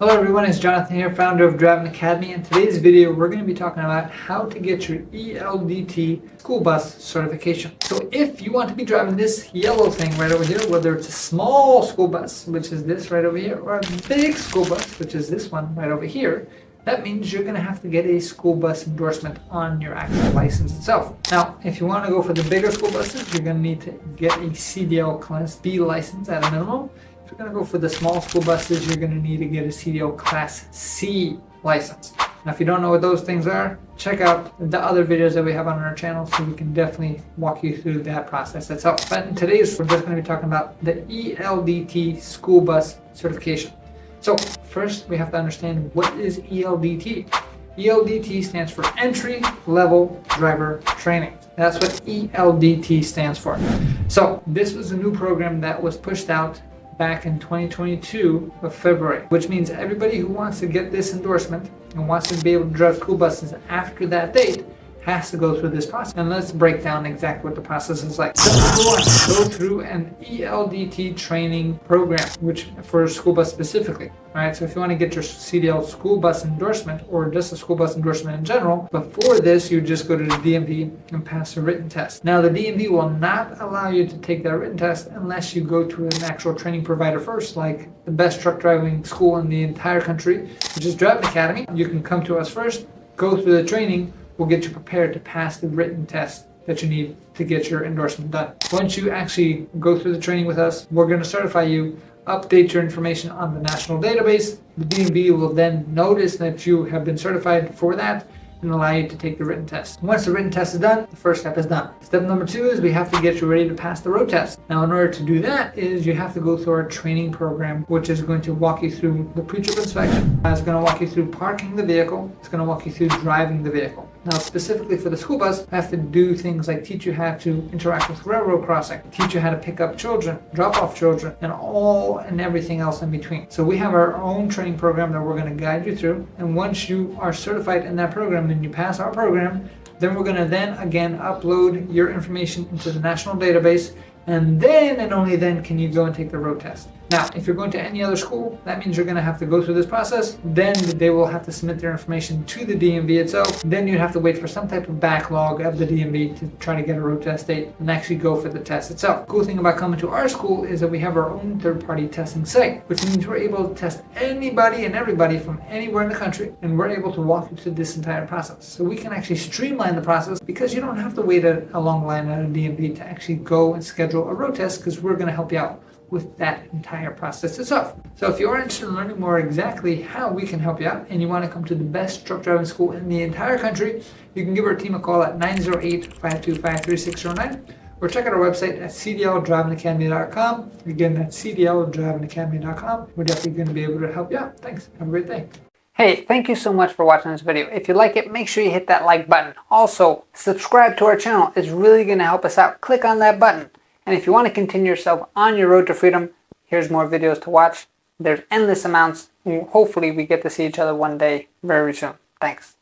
Hello everyone, it's Jonathan here, founder of Driving Academy. In today's video, we're going to be talking about how to get your ELDT school bus certification. So if you want to be driving this yellow thing right over here, whether it's a small school bus, which is this right over here, or a big school bus, which is this one right over here, that means you're going to have to get a school bus endorsement on your actual license itself. Now, if you want to go for the bigger school buses, you're going to need to get a CDL Class B license at a minimum. If you're going to go for the small school buses, you're going to need to get a CDL Class C license. Now, if you don't know what those things are, check out the other videos that we have on our channel so we can definitely walk you through that process itself. But in today's, we're just going to be talking about the ELDT school bus certification. So first, we have to understand what is ELDT. ELDT stands for Entry Level Driver Training. That's what ELDT stands for. So this was a new program that was pushed out back in 2022 of February, which means everybody who wants to get this endorsement and wants to be able to drive school buses after that date has to go through this process. And let's break down exactly what the process is like. So number one, go through an ELDT training program, which for school bus specifically. All right, so if you want to get your CDL school bus endorsement or just a school bus endorsement in general, before this, you just go to the DMV and pass a written test. Now, the DMV will not allow you to take that written test unless you go to an actual training provider first, like the best truck driving school in the entire country, which is Driving Academy. You can come to us first, go through the training. We'll get you prepared to pass the written test that you need to get your endorsement done. Once you actually go through the training with us, we're going to certify you, update your information on the national database. The DMV will then notice that you have been certified for that and allow you to take the written test. Once the written test is done, the first step is done. Step number two is we have to get you ready to pass the road test. Now, in order to do that is you have to go through our training program, which is going to walk you through the pre-trip inspection. It's going to walk you through parking the vehicle. It's going to walk you through driving the vehicle. Now, specifically for the school bus, I have to do things like teach you how to interact with railroad crossing, teach you how to pick up children, drop off children, and all and everything else in between. So we have our own training program that we're going to guide you through. And once you are certified in that program and you pass our program, then we're going to then again upload your information into the national database. And then and only then can you go and take the road test. Now, if you're going to any other school, that means you're going to have to go through this process. Then they will have to submit their information to the DMV itself. Then you'd have to wait for some type of backlog of the DMV to try to get a road test date and actually go for the test itself. The cool thing about coming to our school is that we have our own third-party testing site, which means we're able to test anybody and everybody from anywhere in the country, and we're able to walk you through this entire process. So we can actually streamline the process because you don't have to wait a long line at a DMV to actually go and schedule a road test, because we're going to help you out with that entire process itself. So if you're interested in learning more exactly how we can help you out and you want to come to the best truck driving school in the entire country, you can give our team a call at 908-525-3609 or check out our website at cdldrivingacademy.com. Again, that's cdldrivingacademy.com. We're definitely going to be able to help you out. Thanks. Have a great day. Hey, thank you so much for watching this video. If you like it, make sure you hit that like button. Also, subscribe to our channel. It's really going to help us out. Click on that button. And if you want to continue yourself on your road to freedom, here's more videos to watch. There's endless amounts. Hopefully we get to see each other one day very soon. Thanks.